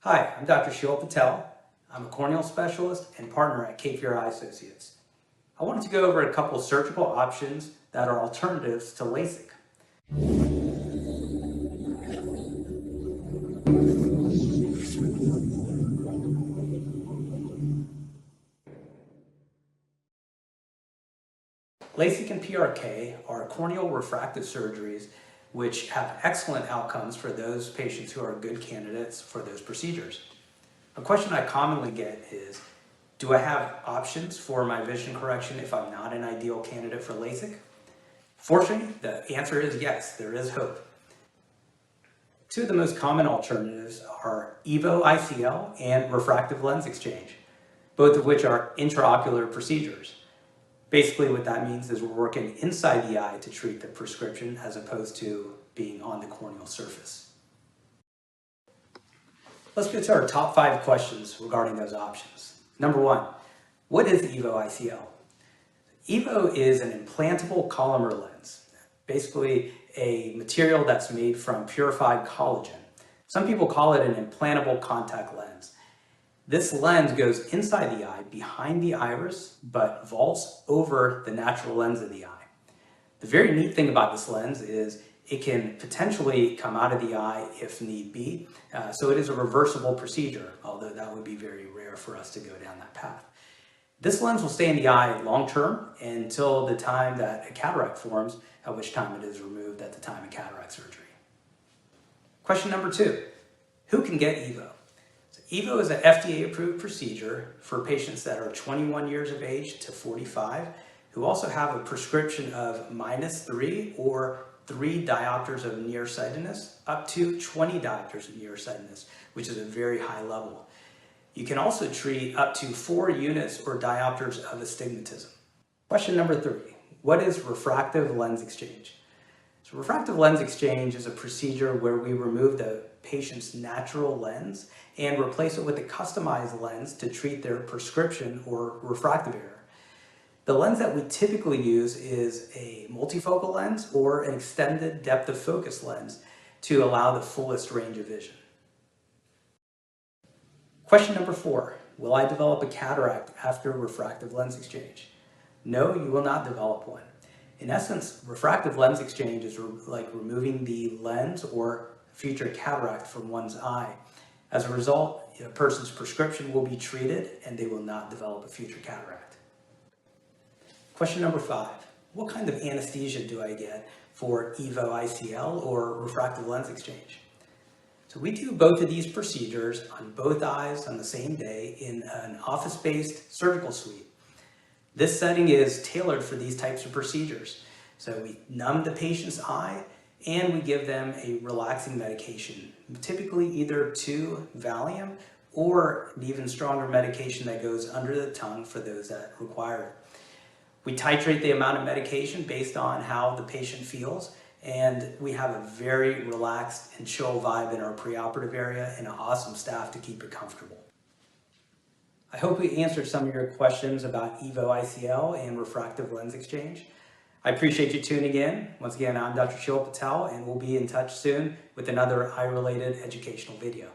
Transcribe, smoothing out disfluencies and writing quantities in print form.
Hi, I'm Dr. Sheil Patel. I'm a corneal specialist and partner at Cape Fear Eye Associates. I wanted to go over a couple surgical options that are alternatives to Lasik. Lasik and PRK are corneal refractive surgeries which have excellent outcomes for those patients who are good candidates for those procedures. A question I commonly get is, do I have options for my vision correction if I'm not an ideal candidate for Lasik? Fortunately, the answer is yes, there is hope. Two of the most common alternatives are EVO ICL and refractive lens exchange, both of which are intraocular procedures. Basically what that means is we're working inside the eye to treat the prescription as opposed to being on the corneal surface. Let's get to our top 5 questions regarding those options. Number 1, what is EVO ICL? EVO is an implantable Collamer lens, basically a material that's made from purified collagen. Some people call it an implantable contact lens. This lens goes inside the eye, behind the iris, but vaults over the natural lens of the eye. The very neat thing about this lens is it can potentially come out of the eye if need be. So it is a reversible procedure, although that would be very rare for us to go down that path. This lens will stay in the eye long term until the time that a cataract forms, at which time it is removed at the time of cataract surgery. Question number 2, who can get EVO? So EVO is an FDA-approved procedure for patients that are 21 years of age to 45, who also have a prescription of -3 or 3 diopters of nearsightedness, up to 20 diopters of nearsightedness, which is a very high level. You can also treat up to 4 units or diopters of astigmatism. Question number 3, what is refractive lens exchange? So refractive lens exchange is a procedure where we remove the patient's natural lens and replace it with a customized lens to treat their prescription or refractive error. The lens that we typically use is a multifocal lens or an extended depth of focus lens to allow the fullest range of vision. Question number 4, will I develop a cataract after refractive lens exchange? No, you will not develop one. In essence, refractive lens exchange is like removing the lens or future cataract from one's eye. As a result, a person's prescription will be treated and they will not develop a future cataract. Question number 5, what kind of anesthesia do I get for EVO ICL or refractive lens exchange? So we do both of these procedures on both eyes on the same day in an office-based surgical suite. This setting is tailored for these types of procedures. So we numb the patient's eye and we give them a relaxing medication, typically either 2 Valium or an even stronger medication that goes under the tongue for those that require it. We titrate the amount of medication based on how the patient feels, and we have a very relaxed and chill vibe in our preoperative area and an awesome staff to keep it comfortable. I hope we answered some of your questions about EVO ICL and refractive lens exchange. I appreciate you tuning in. Once again, I'm Dr. Sheil Patel, and we'll be in touch soon with another eye-related educational video.